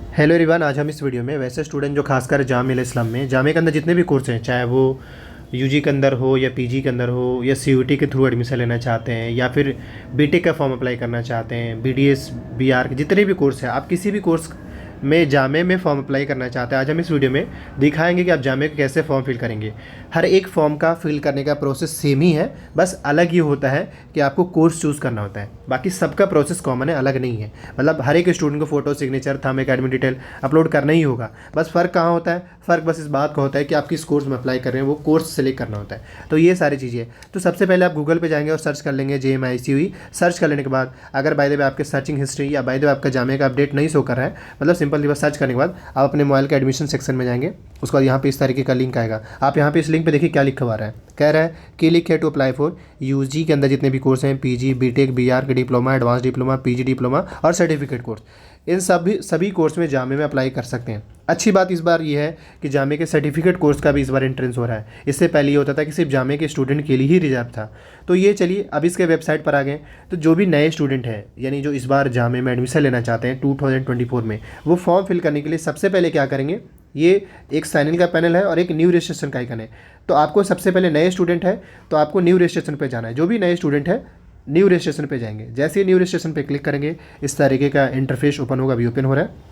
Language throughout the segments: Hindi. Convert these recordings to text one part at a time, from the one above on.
हेलो एवरीवन, आज हम इस वीडियो में वैसे स्टूडेंट जो खासकर जामिया इस्लाम में जामिया के अंदर जितने भी कोर्स हैं, चाहे वो यूजी के अंदर हो या पीजी के अंदर हो या सीयूटी के थ्रू एडमिशन लेना चाहते हैं या फिर बीटेक का फॉर्म अप्लाई करना चाहते हैं, बीडीएस बीआर के जितने भी कोर्स हैं, आप किसी भी कोर्स में जामिया में फॉर्म अप्लाई करना चाहते हैं। आज हम इस वीडियो में दिखाएंगे कि आप जामिया को कैसे फॉर्म फिल करेंगे। हर एक फॉर्म का फिल करने का प्रोसेस सेम ही है, बस अलग ही होता है कि आपको कोर्स चूज़ करना होता है। बाकी सबका प्रोसेस कॉमन है, अलग नहीं है। मतलब हर एक स्टूडेंट को photo, signature, thumb, academic detail upload करना ही होगा। बस फ़र्क कहाँ होता है? फ़र्क बस इस बात का होता है कि आप किस कोर्स में अप्लाई कर रहे हैं, वो कोर्स सेलेक्ट करना होता है। तो ये सारी चीज़ें। तो सबसे पहले आप गूगल पे जाएंगे और सर्च कर लेंगे JMICUE। सर्च कर लेने के बाद अगर बाय द वे आपके सर्चिंग हिस्ट्री या बाय द वे आपका जामिया का अपडेट नहीं शो कर रहा है, मतलब सिंपल बस सर्च करने के बाद आप अपने मोबाइल के एडमिशन सेक्शन में जाएंगे। उसके बाद यहाँ पे इस तरीके का लिंक आएगा। आप यहाँ पे इस लिंक पे देखिए क्या लिखा हुआ है। कह रहा है कि लिख है टू अप्लाई फॉर यूजी के अंदर जितने भी कोर्स हैं, पीजी, बीटेक, बीआर के diploma, advance diploma, PG diploma और सर्टिफिकेट कोर्स, इन सभी कोर्स में जामिया में अप्लाई कर सकते हैं। अच्छी बात इस बार ये है कि जामिया के सर्टिफिकेट कोर्स का भी इस बार एंट्रेंस हो रहा है। इससे पहले ये होता था कि सिर्फ जामिया के स्टूडेंट के लिए ही रिजर्व था। तो ये चलिए अब इसके वेबसाइट पर आ गए। तो जो भी नए स्टूडेंट हैं, यानी जो इस बार जामिया में एडमिशन लेना चाहते हैं 2024 में, वो फॉर्म फिल करने के लिए सबसे पहले क्या करेंगे, ये एक साइन इन का पैनल है और एक न्यू रजिस्ट्रेशन का आइकन है। तो आपको सबसे पहले नए स्टूडेंट है तो आपको न्यू रजिस्ट्रेशन पे जाना है। जो भी नए स्टूडेंट है न्यू रजिस्ट्रेशन पे जाएंगे। जैसे ही न्यू रजिस्ट्रेशन पे क्लिक करेंगे इस तरीके का इंटरफेस ओपन होगा, अभी ओपन हो रहा है।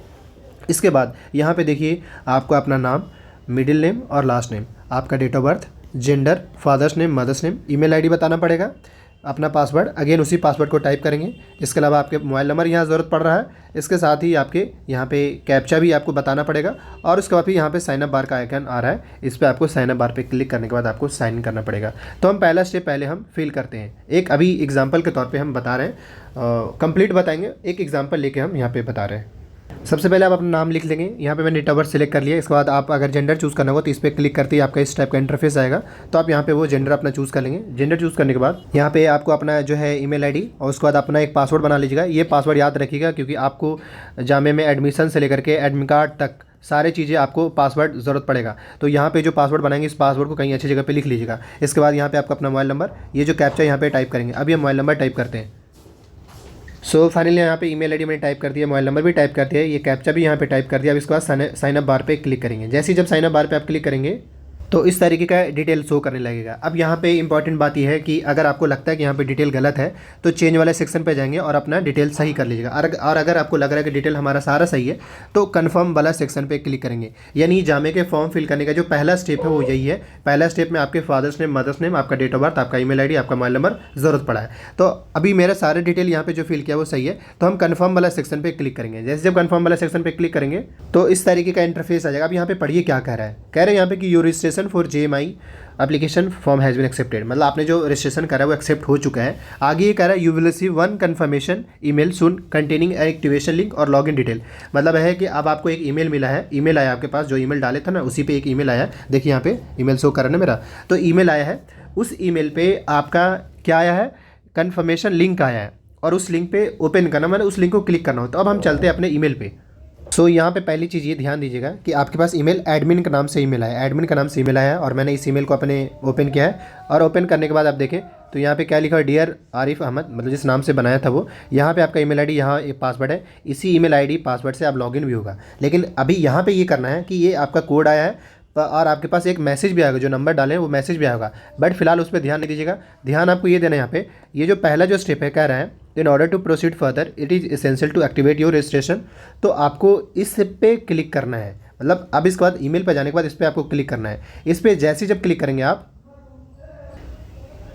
इसके बाद यहाँ पे देखिए आपको अपना नाम, मिडिल नेम और लास्ट नेम, आपका date of birth, gender, father's name, mother's name, email ID बताना पड़ेगा, अपना पासवर्ड, अगेन उसी पासवर्ड को टाइप करेंगे। इसके अलावा आपके मोबाइल नंबर यहाँ ज़रूरत पड़ रहा है। इसके साथ ही आपके यहाँ पे कैप्चा भी आपको बताना पड़ेगा और उसके बाद फिर यहाँ पे साइन अप बार का आइकन आ रहा है, इस पर आपको साइन अप बार पे क्लिक करने के बाद आपको साइन इन करना पड़ेगा। तो हम पहला स्टेप पहले हम फिल करते हैं। एक अभी एग्जाम्पल के तौर पर हम बता रहे हैं, कंप्लीट बताएंगे, एक एग्जाम्पल लेके हम यहाँ पे बता रहे हैं। सबसे पहले आप अपना नाम लिख लेंगे। यहाँ पे मैंने डेट ऑफ बर्थ सेलेक्ट कर लिया। इसके बाद आप अगर जेंडर चूज़ करना होगा तो इस पर क्लिक करते ही आपका इस टाइप का इंटरफेस आएगा। तो आप यहाँ पे वो जेंडर अपना चूज़ कर लेंगे। जेंडर चूज़ करने के बाद यहाँ पे आपको अपना जो है ईमेल आईडी और उसके बाद अपना एक पासवर्ड बना लीजिएगा। ये पासवर्ड याद रखिएगा क्योंकि आपको जामिया में एडमिशन से लेकर के एडमिट कार्ड तक सारी चीज़ें आपको पासवर्ड ज़रूरत पड़ेगा। तो यहाँ पे जो पासवर्ड बनाएंगे इस पासवर्ड को कहीं अच्छी जगह पे लिख लीजिएगा। इसके बाद यहाँ पे आपका अपना मोबाइल नंबर, ये जो कैप्चा यहाँ पे टाइप करेंगे। अभी हम मोबाइल नंबर टाइप करते हैं। सो फाइनली यहाँ पे ईमेल आईडी मैंने टाइप कर दिया, मोबाइल नंबर भी टाइप कर दिया, ये कैप्चा भी यहाँ पे टाइप कर दिया। अब इसके बाद साइन अप बार पे क्लिक करेंगे। जैसे ही जब साइन अप बार पे आप क्लिक करेंगे तो इस तरीके का डिटेल शो करने लगेगा। अब यहाँ पे इंपॉर्टेंट बात यह है कि अगर आपको लगता है कि यहाँ पे डिटेल गलत है तो चेंज वाले सेक्शन पे जाएंगे और अपना डिटेल सही कर लीजिएगा। और अगर आपको लग रहा है कि डिटेल हमारा सारा सही है तो कन्फर्म वाला सेक्शन पे क्लिक करेंगे। यानी जामिया के फॉर्म फिल करने का जो पहला स्टेप है वो यही है। पहला स्टेप में आपके फादर्स नेम, मदर्स नेम, आपका डेट ऑफ बर्थ, आपका ईमेल आईडी, आपका मोबाइल नंबर ज़रूरत पड़ा है। तो अभी मेरा सारे डिटेल यहाँ पे जो फिल किया वो सही है, तो हम कन्फर्म वाला सेक्शन पे क्लिक करेंगे। जैसे जब कन्फर्म वाला सेक्शन पे क्लिक करेंगे तो इस तरीके का इंटरफेस आ जाएगा। अब यहाँ पे पढ़िए क्या कह रहा है। कह रहे हैं यहाँ पे कि your registration for JMI application form has been accepted. मतलब आपने जो रजिस्ट्रेशन करा है वो एक्सेप्ट हो चुका है। आगे ये कह रहा है you will receive one confirmation email soon containing activation link और लॉगिन डिटेल। मतलब है कि अब आपको एक ईमेल मिला है, ईमेल आया आपके पास, जो ईमेल डाले था ना उसी पे एक ईमेल आया। देखिए यहाँ पे ईमेल शो कर रहा है ना मेरा, तो ईमेल आया है। उस ईमेल पे आपका क्या आया है, कन्फर्मेशन लिंक आया है और उस लिंक पे ओपन करना, मतलब उस लिंक को क्लिक करना होता है। अब हम चलते हैं अपने ईमेल पे। सो यहाँ पे पहली चीज़ ये ध्यान दीजिएगा कि आपके पास ईमेल एडमिन के नाम से ईमेल आया, एडमिन का नाम से ईमेल आया है और मैंने इस ईमेल को अपने ओपन किया है। और ओपन करने के बाद आप देखें तो यहाँ पे क्या लिखा है, डियर आरिफ अहमद, मतलब जिस नाम से बनाया था वो। यहाँ पे आपका ईमेल आईडी, यहाँ एक पासवर्ड है, इसी ईमेल आईडी पासवर्ड से आप लॉगिन भी होगा। लेकिन अभी यहाँ पे ये करना है कि ये आपका कोड आया है और आपके पास एक मैसेज भी आएगा, जो नंबर डाले हैं वो मैसेज भी आएगा। बट फिलहाल उस पर ध्यान नहीं दीजिएगा। ध्यान आपको ये देना है यहाँ पे, ये जो पहला जो स्टेप है, कह रहा है in order to proceed further it is essential to activate your registration. तो आपको इस पे क्लिक करना है। मतलब अब इसके बाद ईमेल पर जाने के बाद इस पर आपको क्लिक करना है। इस पर जैसे ही जब क्लिक करेंगे आप,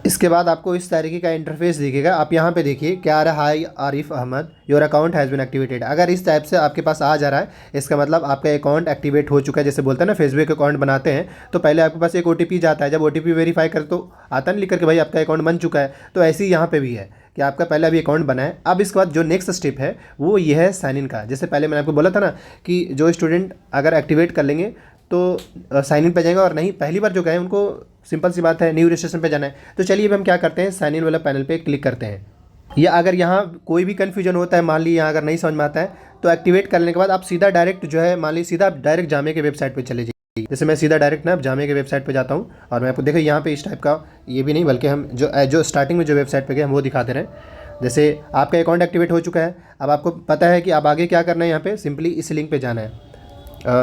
इसके बाद आपको इस तरीके का इंटरफेस दिखेगा। आप यहाँ पे देखिए क्या आ रहा है, hi Arif Ahmed your account has been activated. अगर इस टाइप से आपके पास आ जा रहा है इसका मतलब आपका अकाउंट एक्टिवेट हो चुका है। जैसे बोलते हैं ना फेसबुक अकाउंट बनाते हैं तो पहले आपके पास एक OTP जाता है, जब OTP वेरीफाई कर तो आता नहीं लिख करके भाई आपका अकाउंट बन चुका है। तो ऐसे ही यहाँ पे भी है कि आपका पहले अभी अकाउंट बना है। अब इसके बाद जो नेक्स्ट स्टेप है वो ये है साइन इन का। जैसे पहले मैंने आपको बोला था ना कि जो स्टूडेंट अगर एक्टिवेट कर लेंगे तो साइन इन पे जाएंगे, और नहीं पहली बार जो गए उनको सिंपल सी बात है न्यू रजिस्ट्रेशन पे जाना है। तो चलिए अब हम क्या करते हैं, साइन इन वाला पैनल पे क्लिक करते हैं। या अगर यहाँ कोई भी कन्फ्यूजन होता है, मान ली यहाँ अगर नहीं समझ में आता है, तो एक्टिवेट करने के बाद आप सीधा डायरेक्ट जो है, मान ली सीधा डायरेक्ट जामिया के वेबसाइट पे चले जाइए। जैसे मैं सीधा डायरेक्ट ना जामिया के वेबसाइट पे जाता हूँ और मैं आपको देखो यहाँ पे इस टाइप का, ये भी नहीं बल्कि हम जो स्टार्टिंग में जो वेबसाइट पे गए हम वो दिखा दे रहे हैं। जैसे आपका अकाउंट एक्टिवेट हो चुका है, अब आपको पता है कि अब आगे क्या करना है। यहाँ पे सिंपली इस लिंक पे जाना है,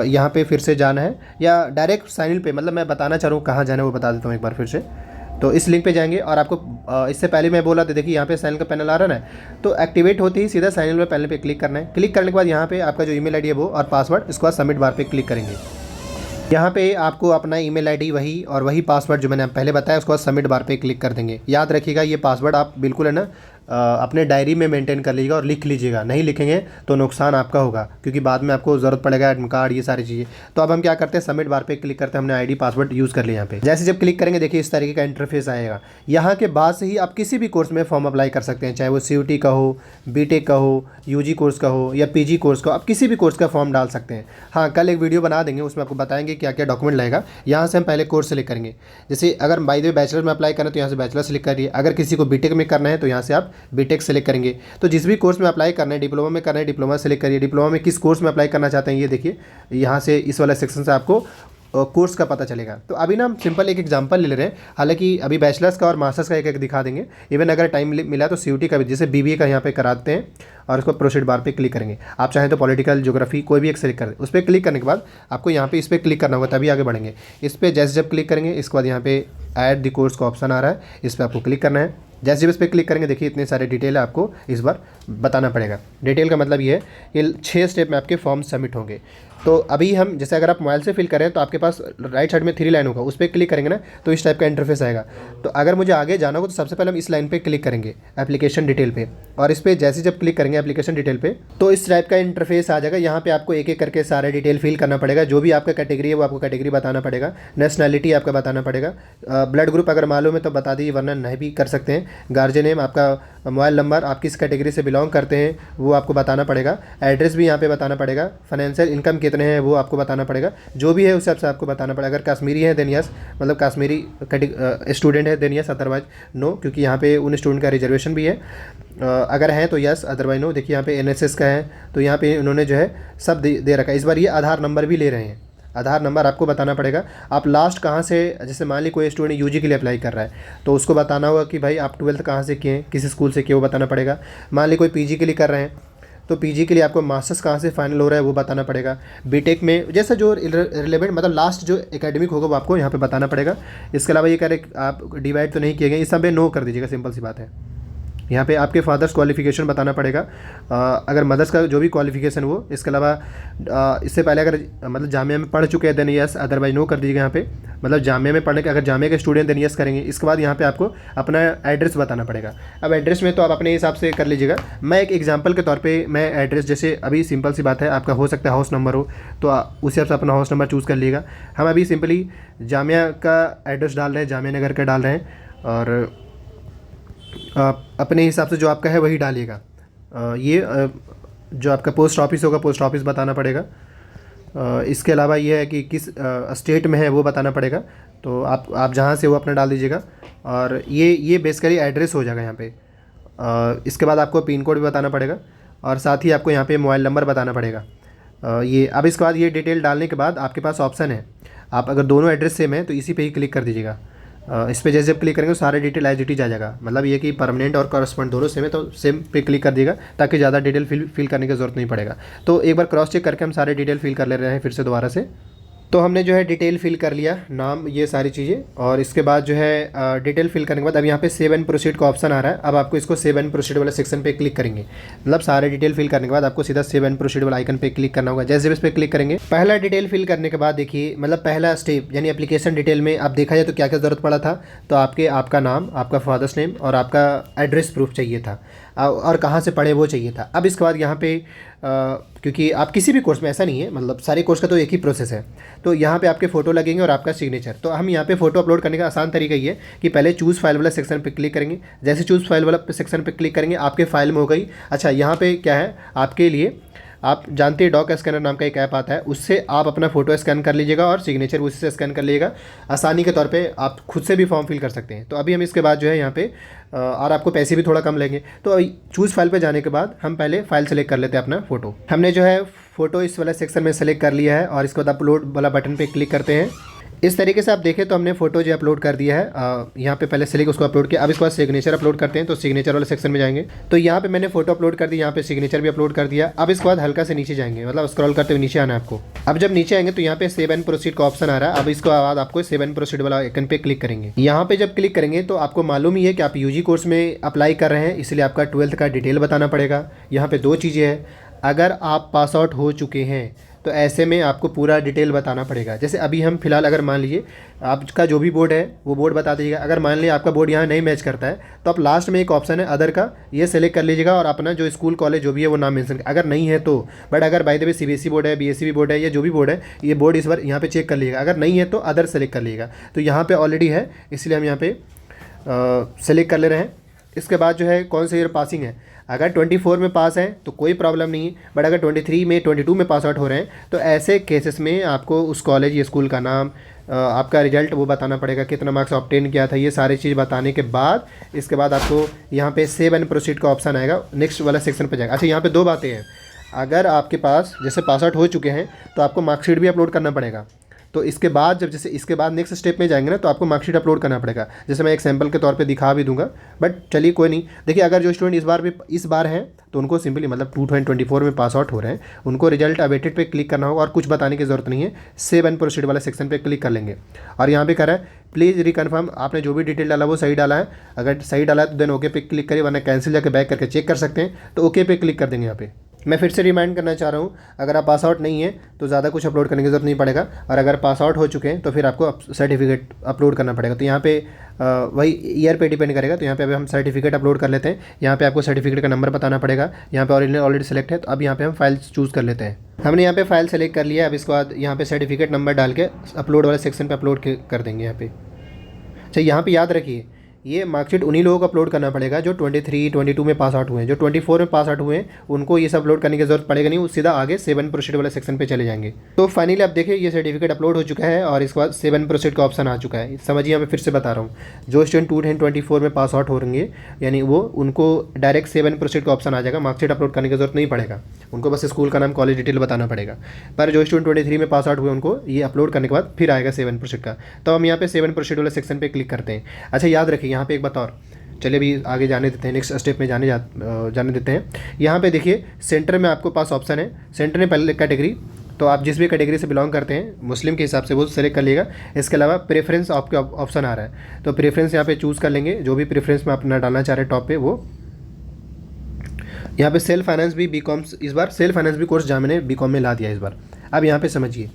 यहाँ पे फिर से जाना है या डायरेक्ट साइन इन पे, मतलब मैं बताना चाह रहा हूँ कहाँ जाना है वो बता देता हूँ एक बार फिर से। तो इस लिंक पे जाएंगे और आपको इससे पहले मैं बोला था, देखिए यहाँ पे साइन इन का पैनल आ रहा है ना, तो एक्टिवेट होते ही सीधा साइन इन पैनल पे क्लिक करना है। क्लिक करने के बाद यहाँ पे आपका जो ईमेल आईडी है वो और पासवर्ड, इसके बाद सबमिट बार पे क्लिक करेंगे। यहाँ पे आपको अपना ईमेल आईडी वही और वही पासवर्ड जो मैंने पहले बताया, उसके बाद सबमिट बार पे क्लिक कर देंगे। याद रखिएगा ये पासवर्ड आप बिल्कुल है ना अपने डायरी में मेंटेन कर लीजिएगा और लिख लीजिएगा, नहीं लिखेंगे तो नुकसान आपका होगा, क्योंकि बाद में आपको ज़रूरत पड़ेगा एडमिट कार्ड ये सारी चीज़ें। तो अब हम क्या करते हैं, सबमिट बार पे क्लिक करते हैं, हमने आईडी पासवर्ड यूज़ कर लिया। यहाँ पे जैसे जब क्लिक करेंगे देखिए इस तरीके का इंटरफेस आएगा। यहाँ के बाद से ही आप किसी भी कोर्स में फॉर्म अप्लाई कर सकते हैं, चाहे वो CUT का हो, BTech का हो, UG कोर्स का हो या PG कोर्स का हो, आप किसी भी कोर्स का फॉर्म डाल सकते हैं। हाँ, कल एक वीडियो बना देंगे, उसमें आपको बताएंगे क्या क्या डॉक्यूमेंट लगेगा। यहाँ से हम पहले कोर्स सेलेक्ट करेंगे। जैसे अगर बाय द वे बैचलर में अप्लाई करना है तो यहाँ से बैचलर सेलेक्ट करिए, अगर किसी को BTech में करना है तो यहाँ से आप BTech सेलेक्ट करेंगे। तो जिस भी कोर्स में अप्लाई करना है, डिप्लोमा में करना है डिप्लोमा सेलेक्ट करिए, डिप्लोमा में किस कोर्स में अप्लाई करना चाहते हैं ये देखिए, यहाँ से इस वाला सेक्शन से आपको कोर्स का पता चलेगा। तो अभी ना हम सिंपल एक एग्जांपल ले रहे हैं, हालांकि अभी बैचलर्स का और मास्टर्स का एक एक दिखा देंगे। इवन अगर टाइम मिला तो CUT का भी, जैसे BBA का यहाँ पे कराते हैं और उसको प्रोसीड बार पे क्लिक करेंगे। आप चाहें तो पॉलिटिकल ज्योग्राफी कोई भी एक सेलेक्ट कर दें, उस पर क्लिक करने के बाद आपको यहाँ पे इस पर क्लिक करना होगा, तभी आगे बढ़ेंगे। इस पर जैसे जब क्लिक करेंगे इसके बाद यहाँ पे ऐड द कोर्स का ऑप्शन आ रहा है, इस पर आपको क्लिक करना है। जैसे जब इस पर क्लिक करेंगे देखिए इतने सारे डिटेल है, आपको इस बार बताना पड़ेगा। डिटेल का मतलब ये है कि 6 स्टेप में आपके फॉर्म सबमिट होंगे। तो अभी हम जैसे अगर आप मोबाइल से फिल करें तो आपके पास राइट साइड में 3 लाइन होगा, उस पर क्लिक करेंगे ना तो इस टाइप का इंटरफेस आएगा। तो अगर मुझे आगे जाना होगा तो सबसे पहले हम इस लाइन पे क्लिक करेंगे एप्लीकेशन डिटेल पे, और इस पर जैसे जब क्लिक करेंगे एप्लीकेशन डिटेल पे तो इस टाइप का इंटरफेस आ जाएगा। यहाँ पे आपको एक एक करके सारे डिटेल फिल करना पड़ेगा, जो भी आपका कैटेगरी है वो आपको कैटेगरी बताना पड़ेगा, नेशनैलिटी आपका बताना पड़ेगा, ब्लड ग्रुप अगर मालूम है तो बता दीजिए वरना नहीं भी कर सकते हैं, गार्जियन नेम, आपका मोबाइल नंबर, आप किस कैटेगरी से बिलोंग करते हैं वो आपको बताना पड़ेगा, एड्रेस भी यहाँ पे बताना पड़ेगा, फाइनेंशियल इनकम कितने हैं वो आपको बताना पड़ेगा, जो भी है उस हिसाब से आपको बताना पड़ेगा। अगर कश्मीरी है देन यस, मतलब कश्मीरी स्टूडेंट है देन यस, अदरवाइज नो, क्योंकि यहाँ पे उन स्टूडेंट का रिजर्वेशन भी है। अगर है तो यस, अदरवाइज नो। देखिए यहाँ पे NSS का है तो यहाँ पे उन्होंने जो है सब दे रखा है। इस बार ये आधार नंबर भी ले रहे हैं, आधार नंबर आपको बताना पड़ेगा। आप लास्ट कहाँ से, जैसे मान ली कोई स्टूडेंट UG के लिए अप्लाई कर रहा है तो उसको बताना होगा कि भाई आप 12th कहाँ से किए हैं, किस स्कूल से किए वो बताना पड़ेगा। मान ली कोई PG के लिए कर रहे हैं तो PG के लिए आपको मास्टर्स कहाँ से फाइनल हो रहा है वो बताना पड़ेगा। BTech में जैसा जो रिलेवेंट मतलब लास्ट जो एकेडमिक होगा वो आपको यहाँ पे बताना पड़ेगा। इसके अलावा ये कह रहे आप डिवाइड तो नहीं किए गए, इस सब में नो कर दीजिएगा, सिंपल सी बात है। यहाँ पे आपके फादर्स क्वालिफिकेशन बताना पड़ेगा, अगर मदर्स का जो भी क्वालिफिकेशन वो। इसके अलावा इससे पहले अगर मतलब जामिया में पढ़ चुके हैं देन यस, अदरवाइज नो कर दीजिएगा। यहाँ पे मतलब जामिया में पढ़ने के, अगर जामिया के स्टूडेंट देन यस करेंगे। इसके बाद यहाँ पे आपको अपना एड्रेस बताना पड़ेगा। अब एड्रेस में तो आप अपने हिसाब से कर लीजिएगा, मैं एक एग्जाम्पल के तौर पर मैं एड्रेस, जैसे अभी सिंपल सी बात है, आपका हो सकता है हाउस नंबर हो तो उस हिसाब से अपना हाउस नंबर चूज़ कर लीजिएगा। हम अभी सिंपली जामिया का एड्रेस डाल रहे हैं, जामिया नगर का डाल रहे हैं, और अपने हिसाब से जो आपका है वही डालिएगा। ये जो आपका पोस्ट ऑफिस होगा पोस्ट ऑफिस बताना पड़ेगा। इसके अलावा ये है कि किस स्टेट में है वो बताना पड़ेगा, तो आप जहाँ से वो अपना डाल दीजिएगा। और ये बेसिकली एड्रेस हो जाएगा यहाँ पे। इसके बाद आपको पिन कोड भी बताना पड़ेगा और साथ ही आपको यहाँ पे मोबाइल नंबर बताना पड़ेगा। ये अब इसके बाद ये डिटेल डालने के बाद आपके पास ऑप्शन है, आप अगर दोनों एड्रेस सेम है तो इसी पे ही क्लिक कर दीजिएगा। इस पर जैसे जब क्लिक करेंगे तो सारे डिटेल एज इट इज आ जाएगा। मतलब ये कि परमानेंट और कॉरेस्पॉन्ड दोनों सेम है तो सेम पे क्लिक कर दिएगा, ताकि ज़्यादा डिटेल फिल करने की ज़रूरत नहीं पड़ेगा। तो एक बार क्रॉस चेक करके हम सारे डिटेल फिल कर ले रहे हैं फिर से दोबारा से। तो हमने जो है डिटेल फिल कर लिया, नाम ये सारी चीज़ें, और इसके बाद जो है डिटेल फिल करने के बाद अब यहाँ पे सेव एंड प्रोसीड का ऑप्शन आ रहा है। अब आपको इसको सेव एंड प्रोसीड वाला सेक्शन पे क्लिक करेंगे, मतलब सारे डिटेल फिल करने के बाद आपको सीधा सेव एंड प्रोसीड वाला आइकन पे क्लिक करना होगा। जैसे जब इस पर क्लिक करेंगे, पहला डिटेल फिल करने के बाद देखिए मतलब पहला स्टेप यानी एप्लीकेशन डिटेल में आप देखा जाए तो क्या क्या ज़रूरत पड़ा था, तो आपका नाम, आपका फादर्स नेम और आपका एड्रेस प्रूफ चाहिए था, और कहाँ से पढ़े वो चाहिए था। अब इसके बाद यहाँ पे क्योंकि आप किसी भी कोर्स में, ऐसा नहीं है मतलब सारे कोर्स का तो एक ही प्रोसेस है, तो यहाँ पे आपके फ़ोटो लगेंगे और आपका सिग्नेचर। तो हम यहाँ पे फ़ोटो अपलोड करने का आसान तरीका ये है कि पहले चूज़ फाइल वाला सेक्शन पे क्लिक करेंगे। जैसे चूज़ फाइल वाला सेक्शन पे क्लिक करेंगे आपके फाइल में हो गई। अच्छा, यहाँ पे क्या है आपके लिए, आप जानते हैं डॉक स्कैनर नाम का एक ऐप आता है, उससे आप अपना फ़ोटो स्कैन कर लीजिएगा और सिग्नेचर उसी से स्कैन कर लीजिएगा। आसानी के तौर पे आप खुद से भी फॉर्म फिल कर सकते हैं। तो अभी हम इसके बाद जो है यहाँ पे और आपको पैसे भी थोड़ा कम लेंगे। तो चूज़ फाइल पे जाने के बाद हम पहले फाइल सेलेक्ट कर लेते हैं अपना फ़ोटो। हमने जो है फ़ोटो इस वाला सेक्शन में सेलेक्ट कर लिया है और इसके बाद अपलोड वाला बटन पर क्लिक करते हैं। इस तरीके से आप देखें तो हमने फ़ोटो जो अपलोड कर दिया है, यहाँ पे पहले सिलेक्ट उसको अपलोड किया। अब इसके बाद सिग्नेचर अपलोड करते हैं, तो सिग्नेचर वाले सेक्शन में जाएंगे। तो यहाँ पे मैंने फोटो अपलोड कर दी, यहाँ पे सिग्नेचर भी अपलोड कर दिया। अब इसके बाद हल्का से नीचे जाएंगे, मतलब स्क्रॉल करते हुए नीचे आना है आपको। अब जब नीचे आएंगे तो यहाँ पे सेव एंड प्रोसीड का ऑप्शन आ रहा है। अब इसके बाद आपको सेव एंड प्रोसीड वाला आइकन पे क्लिक करेंगे। यहाँ पे जब क्लिक करेंगे तो आपको मालूम ही है कि आप यूजी कोर्स में अप्लाई कर रहे हैं, इसलिए आपका 12th का डिटेल बताना पड़ेगा। यहाँ पे 2 चीज़ें हैं, अगर आप पास आउट हो चुके हैं तो ऐसे में आपको पूरा डिटेल बताना पड़ेगा। जैसे अभी हम फिलहाल अगर मान लीजिए आपका जो भी बोर्ड है वो बोर्ड बता दीजिएगा। अगर मान लीजिए आपका बोर्ड यहाँ नहीं मैच करता है तो आप लास्ट में एक ऑप्शन है अदर का, ये सेलेक्ट कर लीजिएगा और अपना जो स्कूल कॉलेज जो भी है वो नाम मेंशन। अगर नहीं है तो बट अगर by the way CBSE board है, बीएसई बोर्ड है या जो भी बोर्ड है, ये बोर्ड इस बार यहाँ पे चेक कर लीजिएगा। अगर नहीं है तो अदर सेलेक्ट कर लीजिएगा। तो यहाँ पे ऑलरेडी है, इसलिए हम यहाँ पे सेलेक्ट कर ले रहे हैं। इसके बाद जो है कौन सा ईयर पासिंग है, अगर 24 में पास है तो कोई प्रॉब्लम नहीं है, बट अगर 23 में 22 में पास आउट हो रहे हैं तो ऐसे केसेस में आपको उस कॉलेज या स्कूल का नाम, आपका रिजल्ट वो बताना पड़ेगा, कितना मार्क्स ऑब्टेन किया था, ये सारी चीज़ बताने के बाद इसके बाद आपको यहाँ पे सेव एंड प्रोसीड का ऑप्शन आएगा, नेक्स्ट वाला सेक्शन पे जाएगा। अच्छा, यहाँ पे 2 बातें हैं। अगर आपके पास जैसे पास आउट हो चुके हैं तो आपको मार्कशीट भी अपलोड करना पड़ेगा। तो इसके बाद जब जैसे इसके बाद नेक्स्ट स्टेप में जाएंगे ना तो आपको मार्कशीट अपलोड करना पड़ेगा। जैसे मैं एक सैंपल के तौर पे दिखा भी दूंगा, बट चलिए कोई नहीं। देखिए, अगर जो स्टूडेंट इस बार हैं तो उनको सिंपली मतलब 2024 में पास आउट हो रहे हैं, उनको रिजल्ट अवेटेड पे क्लिक करना होगा और कुछ बताने की ज़रूरत नहीं है। सेव एंड प्रोसीड वाले सेक्शन पे क्लिक कर लेंगे और यहाँ पे कह रहा है प्लीज़ रिकन्फर्म, आपने जो भी डिटेल डाला वो सही डाला है। अगर सही डाला है तो देन ओके पे क्लिक करिए, वरना कैंसिल जाकर बैक करके चेक कर सकते हैं। तो ओके पे क्लिक कर देंगे। यहाँ पे मैं फिर से रिमाइंड करना चाह रहा हूँ, अगर आप पास आउट नहीं है तो ज़्यादा कुछ अपलोड करने की ज़रूरत नहीं पड़ेगा, और अगर पास आउट हो चुके हैं तो फिर आपको सर्टिफिकेट अपलोड करना पड़ेगा। तो यहाँ पे वही ईयर पे डिपेंड करेगा। तो यहाँ पे अभी हम सर्टिफिकेट अपलोड कर लेते हैं। यहाँ पे आपको सर्टिफिकेट का नंबर बताना पड़ेगा। यहाँ पे ऑलरेडी सेलेक्ट है, तो अब यहाँ पे हम फाइल चूज़ कर लेते हैं। हमने यहाँ पे फाइल सेलेक्ट कर लिया है। अब इसके बाद यहाँ पे सर्टिफिकेट नंबर डाल के अपलोड वाले सेक्शन पे अपलोड कर देंगे यहाँ पे। अच्छा, यहाँ पे याद रखिए ये मार्कशीट उन्हीं लोगों को अपलोड करना पड़ेगा जो 23, 22 में पास आउट हुए हैं। जो 24 में पास आउट हुए हैं उनको ये सब अपलोड करने की जरूरत पड़ेगा नहीं, वो सीधा आगे 7 प्रोसीड वाले सेक्शन पे चले जाएंगे। तो फाइनली आप देखिए ये सर्टिफिकेट अपलोड हो चुका है और इसके बाद 7 प्रोसीड का ऑप्शन आ चुका है। समझिए, यहाँ पे फिर से बता रहा हूँ, जो स्टूडेंट 2024 में पास आउट हो रहेंगे यानी वो उनको डायरेक्ट 7 प्रोसीड का ऑप्शन आ जाएगा, मार्कशीट अपलोड करने की जरूरत नहीं पड़ेगा, उनको बस स्कूल का नाम, कॉलेज डिटेल बताना पड़ेगा। पर जो स्टूडेंट 23 में पास आउट हुए उनको ये अपलोड करने के बाद फिर आएगा 7 प्रोसीड का। तो हम यहाँ पे 7 प्रोसीड वाले सेक्शन पे क्लिक करते हैं। अच्छा, याद रखिए यहाँ पे एक बात और, चलिए अभी आगे जाने देते हैं, नेक्स्ट स्टेप में जाने देते हैं। यहाँ पे देखिए सेंटर में आपको पास ऑप्शन है, सेंटर में पहले कैटेगरी, तो आप जिस भी कैटेगरी से बिलोंग करते हैं मुस्लिम के हिसाब से वो सेलेक्ट कर लीजिएगा। इसके अलावा प्रेफरेंस आपके ऑप्शन आ रहा है, तो प्रेफरेंस यहाँ पे चूज़ कर लेंगे, जो भी प्रेफरेंस में अपना डालना चाह रहे हैं टॉप पे वो। यहाँ पे सेल्फ फाइनेंस भी बीकॉम, इस बार सेल्फ फाइनेंस भी कोर्स जहाँ मैंने बीकॉम में ला दिया इस बार। अब यहाँ पे समझिए,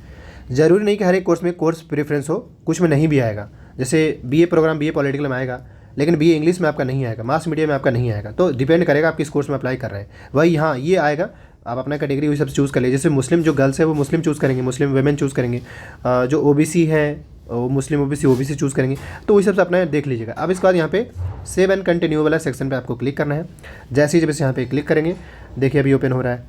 ज़रूरी नहीं कि हर एक कोर्स में कोर्स प्रेफरेंस हो, कुछ में नहीं भी आएगा। जैसे बीए प्रोग्राम बीए पॉलिटिकल में आएगा, लेकिन बीए इंग्लिश में आपका नहीं आएगा, मास मीडिया में आपका नहीं आएगा। तो डिपेंड करेगा आप किस कोर्स में अप्लाई कर रहे हैं। वही हाँ ये आएगा, आप अपना कैटेगरी वही सब चूज़ कर लीजिए। जैसे मुस्लिम जो गर्ल्स है वो मुस्लिम चूज़ करेंगे, मुस्लिम वेमेन चूज़ करेंगे, जो ओबीसी है वो मुस्लिम ओबीसी चूज़ करेंगे। तो वही सब अपना देख लीजिएगा। अब इसके बाद यहाँ पे सेव एंड कंटिन्यू वाला सेक्शन पे आपको क्लिक करना है। जैसे ही जब यहाँ पे क्लिक करेंगे, देखिए अभी ओपन हो रहा है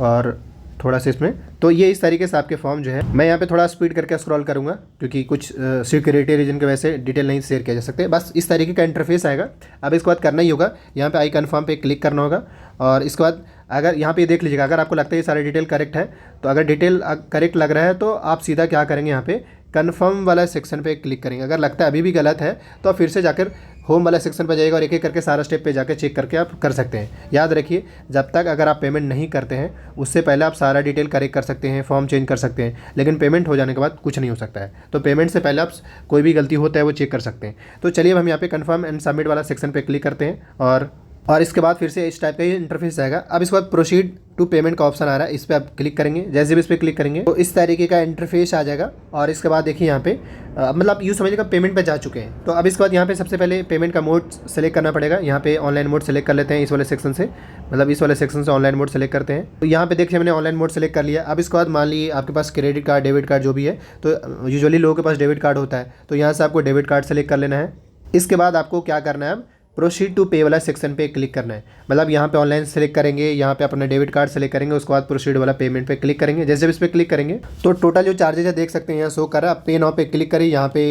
और थोड़ा सा इसमें, तो ये इस तरीके से आपके फॉर्म जो है, मैं यहाँ पे थोड़ा स्पीड करके स्क्रॉल करूँगा क्योंकि कुछ सिक्योरिटी रीजन की वजह से डिटेल नहीं शेयर किया जा सकते। बस इस तरीके का इंटरफेस आएगा। अब इसके बाद करना ही होगा, यहाँ पे आई कन्फर्म पे क्लिक करना होगा और इसके बाद अगर यहाँ पे देख लीजिएगा, अगर आपको लगता है ये सारे डिटेल करेक्ट है, तो अगर डिटेल करेक्ट लग रहा है तो आप सीधा क्या करेंगे, यहाँ पे कन्फर्म वाला सेक्शन पे क्लिक करेंगे। अगर लगता है अभी भी गलत है तो फिर से जाकर होम वाला सेक्शन पर जाइएगा और एक एक करके सारा स्टेप पे जाकर चेक करके आप कर सकते हैं। याद रखिए, जब तक अगर आप पेमेंट नहीं करते हैं उससे पहले आप सारा डिटेल करेक्ट कर सकते हैं, फॉर्म चेंज कर सकते हैं, लेकिन पेमेंट हो जाने के बाद कुछ नहीं हो सकता है। तो पेमेंट से पहले आप कोई भी गलती होता है वो चेक कर सकते हैं। तो चलिए अब हम यहाँ पे कन्फर्म एंड सबमिट वाला सेक्शन पे क्लिक करते हैं और इसके बाद फिर से इस टाइप का ही इंटरफेस आएगा। अब इसके बाद प्रोसीड टू पेमेंट का ऑप्शन आ रहा है, इस पर आप क्लिक करेंगे। जैसे भी इस पर क्लिक करेंगे तो इस तरीके का इंटरफेस आ जाएगा और इसके बाद देखिए यहाँ पे मतलब यूँ समझिएगा पेमेंट पे जा चुके हैं। तो अब इसके बाद यहाँ पे सबसे पहले पेमेंट का मोड सेलेक्ट करना पड़ेगा। यहाँ पे ऑनलाइन मोड सेलेक्ट कर लेते हैं इस वाले सेक्शन से, मतलब इस वाले सेक्शन से ऑनलाइन मोड सेलेक्ट करते हैं। तो यहाँ पे देखिए मैंने ऑनलाइन मोड सेलेक्ट कर लिया। अब इसके बाद मान लीजिए आपके पास क्रेडिट कार्ड, डेबिट कार्ड जो भी है, तो यूजुअली लोगों के पास डेबिट कार्ड होता है, तो यहाँ से आपको डेबिट कार्ड सेलेक्ट कर लेना है। इसके बाद आपको क्या करना है, अब प्रोसीड टू पे वाला सेक्शन पे क्लिक करना है। मतलब यहाँ पे ऑनलाइन सेलेक्ट करेंगे, यहाँ पे अपना डेबिट कार्ड सेलेक्ट करेंगे, उसके बाद प्रोसीड वाला पेमेंट पे क्लिक करेंगे। जैसे इस पर क्लिक करेंगे तो टोटल जो चार्जेज है देख सकते हैं यहाँ शो कर रहा है। पे नाउ पे क्लिक करिए, यहाँ पे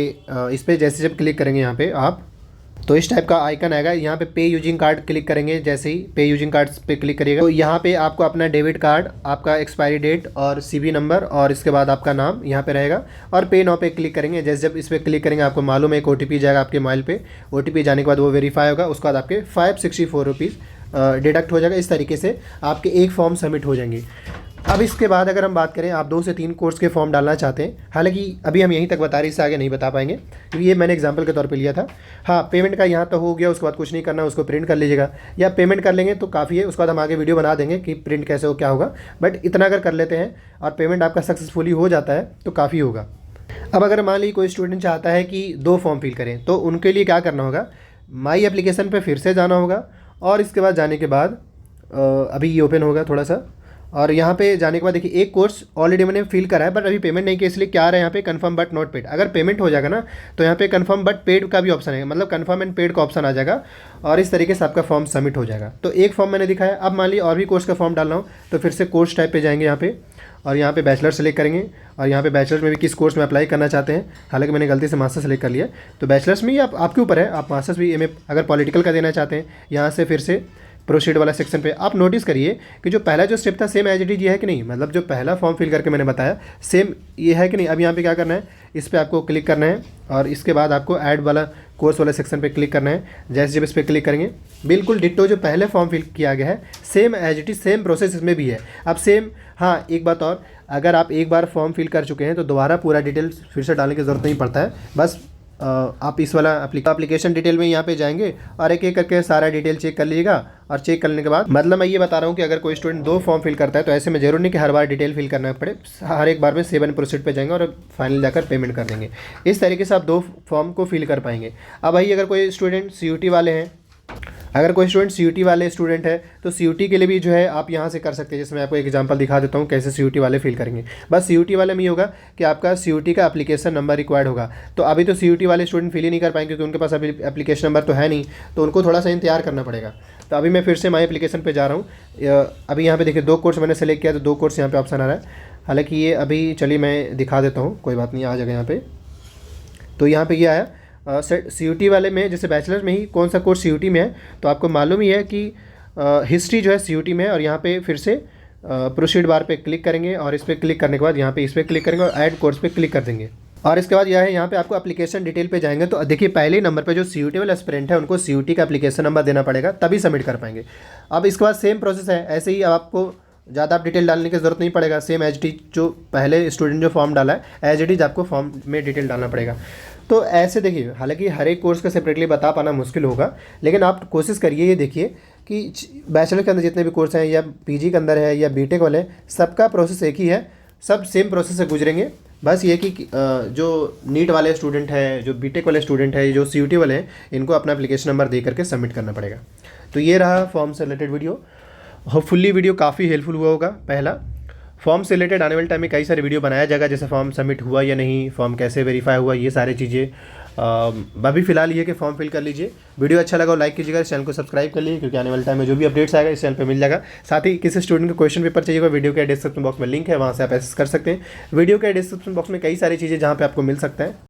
इस पर जैसे जब क्लिक करेंगे यहाँ पे आप तो इस टाइप का आइकन आएगा, यहाँ पे पे यूजिंग कार्ड क्लिक करेंगे। जैसे ही पे यूजिंग कार्ड पे क्लिक करिएगा तो यहाँ पे आपको अपना डेबिट कार्ड, आपका एक्सपायरी डेट और सीवी नंबर और इसके बाद आपका नाम यहाँ पे रहेगा, और पे नाउ पे क्लिक करेंगे। जैसे जब इस पर क्लिक करेंगे आपको मालूम है एक OTP जाएगा आपके मोबाइल पे। OTP जाने के बाद वो वेरीफाई होगा, उसके बाद आपके 564 रुपीज़ डिडक्ट हो जाएगा। इस तरीके से आपके एक फॉर्म सबमिट हो जाएंगे। अब इसके बाद अगर हम बात करें, आप 2 से 3 कोर्स के फॉर्म डालना चाहते हैं, हालांकि अभी हम यहीं तक बता रहे हैं, इससे आगे नहीं बता पाएंगे क्योंकि ये मैंने एग्जांपल के तौर पे लिया था। हाँ, पेमेंट का यहाँ तो हो गया, उसके बाद कुछ नहीं करना, उसको प्रिंट कर लीजिएगा, या पेमेंट कर लेंगे तो काफ़ी है। उसके बाद हम आगे वीडियो बना देंगे कि प्रिंट कैसे हो क्या होगा, बट इतना अगर कर लेते हैं और पेमेंट आपका सक्सेसफुली हो जाता है तो काफ़ी होगा। अब अगर मान लीजिए कोई स्टूडेंट चाहता है कि 2 फॉर्म फिल करें, तो उनके लिए क्या करना होगा, माई एप्लीकेशन पर फिर से जाना होगा, और इसके बाद जाने के बाद अभी ये ओपन होगा थोड़ा सा, और यहाँ पे जाने के बाद देखिए एक कोर्स ऑलरेडी मैंने फिल करा है बट अभी पेमेंट नहीं किया, इसलिए क्या आ रहा है यहाँ पे कन्फर्म बट नॉट पेड। अगर पेमेंट हो जाएगा ना तो यहाँ पे कन्फर्म बट पेड का भी ऑप्शन है, मतलब कन्फर्म एंड पेड का ऑप्शन आ जाएगा, और इस तरीके से आपका फॉर्म सबमिट हो जाएगा। तो एक फॉर्म मैंने दिखाया। अब मान लीजिए और भी कोर्स का फॉर्म डालना हो तो फिर से कोर्स टाइप पे जाएंगे यहाँ पे, और यहाँ पे बैचलर सेलेक्ट करेंगे, और यहाँ पे बैचलर्स में भी किस कोर्स में अप्लाई करना चाहते हैं। हालांकि मैंने गलती से मास्टर सेलेक्ट कर लिया, तो बैचलर्स में ही आपके ऊपर है, आप मास्टर्स भी MA अगर पॉलिटिकल का देना चाहते हैं, यहाँ से फिर से प्रोसीड वाला सेक्शन पे आप नोटिस करिए कि जो पहला जो स्टेप था सेम एज इट इज ये है कि नहीं, मतलब जो पहला फॉर्म फिल करके मैंने बताया सेम ये है कि नहीं। अब यहाँ पे क्या करना है, इस पर आपको क्लिक करना है, और इसके बाद आपको ऐड वाला कोर्स वाला सेक्शन पे क्लिक करना है। जैसे जब इस पर क्लिक करेंगे बिल्कुल डिट्टो जो पहले फॉर्म फिल किया गया है same as it is same process इसमें भी है। अब सेम, हाँ एक बात और, अगर आप एक बार फॉर्म फिल कर चुके हैं तो दोबारा पूरा डिटेल्स फिर से डालने की ज़रूरत नहीं पड़ता है। बस आप इस वाला एप्लीकेशन डिटेल में यहाँ पे जाएंगे और एक एक करके सारा डिटेल चेक कर लीजिएगा, और चेक करने के बाद, मतलब मैं ये बता रहा हूँ कि अगर कोई स्टूडेंट 2 फॉर्म फिल करता है तो ऐसे में जरूर नहीं कि हर बार डिटेल फिल करना पड़े, हर एक बार में सेव एंड प्रोसीड पे जाएंगे और फाइनल जाकर पेमेंट कर देंगे। इस तरीके से आप 2 फॉर्म को फिल कर पाएंगे। अब भाई अगर कोई स्टूडेंट CUT वाले हैं, अगर कोई स्टूडेंट CUT वाले स्टूडेंट है तो CUT के लिए भी जो है आप यहाँ से कर सकते हैं। जैसे मैं आपको एक एग्जांपल दिखा देता हूँ कैसे CUT वाले फिल करेंगे। बस CUT वाले में ये होगा कि आपका CUT का एप्लीकेशन नंबर रिक्वायर्ड होगा। तो अभी तो CUT वाले स्टूडेंट फिल ही नहीं कर पाएंगे क्योंकि उनके पास अभी एप्लीकेशन नंबर तो है नहीं, तो उनको थोड़ा सा इंतजार करना पड़ेगा। तो अभी मैं फिर से माई एप्लीकेशन पर जा रहा हूँ। अभी यहाँ पर देखिए 2 कोर्स मैंने सेलेक्ट किया, तो 2 कोर्स यहाँ पर ऑप्शन आ रहा है। हालाँकि ये अभी चलिए मैं दिखा देता हूँ, कोई बात नहीं, आ जाएगा यहाँ पर। तो यहाँ पर ये आया CUT वाले में, जैसे बैचलर में ही कौन सा कोर्स CUT में है, तो आपको मालूम ही है कि हिस्ट्री जो है CUT में है। और यहाँ पे फिर से प्रोसीड बार पे क्लिक करेंगे, और इस पर क्लिक करने के बाद यहाँ पे इस पर क्लिक करेंगे और ऐड कोर्स पे क्लिक कर देंगे। और इसके बाद यह है यहाँ पे आपको एप्लीकेशन डिटेल पे जाएंगे, तो देखिए पहले नंबर पे जो CUT वाला एस्पिरेंट है उनको CUT का एप्लीकेशन नंबर देना पड़ेगा, तभी सबमिट कर पाएंगे। अब इसके बाद सेम प्रोसेस है, ऐसे ही आपको ज़्यादा आप डिटेल डालने की ज़रूरत नहीं पड़ेगा। सेम एज इट इज जो पहले स्टूडेंट जो फॉर्म डाला है एज इट इज आपको फॉर्म में डिटेल डालना पड़ेगा। तो ऐसे देखिए, हालांकि हर एक कोर्स का सेपरेटली बता पाना मुश्किल होगा, लेकिन आप कोशिश करिए ये देखिए कि बैचलर के अंदर जितने भी कोर्स हैं या PG के अंदर है या BTech वाले, सबका प्रोसेस एक ही है, सब सेम प्रोसेस से गुजरेंगे। बस ये कि जो नीट वाले स्टूडेंट है, जो BTech वाले स्टूडेंट है, जो CUT वाले हैं, इनको अपना एप्लीकेशन नंबर दे करके सबमिट करना पड़ेगा। तो ये रहा फॉर्म से रिलेटेड वीडियो। होपफुली वीडियो काफ़ी हेल्पफुल हुआ होगा। पहला फॉर्म से रिलेटेड आने वाले टाइम में कई सारे वीडियो बनाया जाएगा, जैसे फॉर्म सबमिट हुआ या नहीं, फॉर्म कैसे वेरीफाई हुआ, ये सारी चीज़ें। अभी फिलहाल ये कि फॉर्म फिल कर लीजिए। वीडियो अच्छा लगा लाइक कीजिएगा, इस चैनल को सब्सक्राइब कर लीजिए क्योंकि आने वाले टाइम में जो भी अपडेट्स आएगा इस चैनल पे मिल जाएगा। साथ ही किसी स्टूडेंट को क्वेश्चन पेपर चाहिए, वीडियो के डिस्क्रिप्शन बॉक्स में लिंक है, वहाँ से आप एक्सेस कर सकते हैं। वीडियो के डिस्क्रिप्शन बॉक्स में कई सारी चीज़ें जहाँ पे आपको मिल सकता है।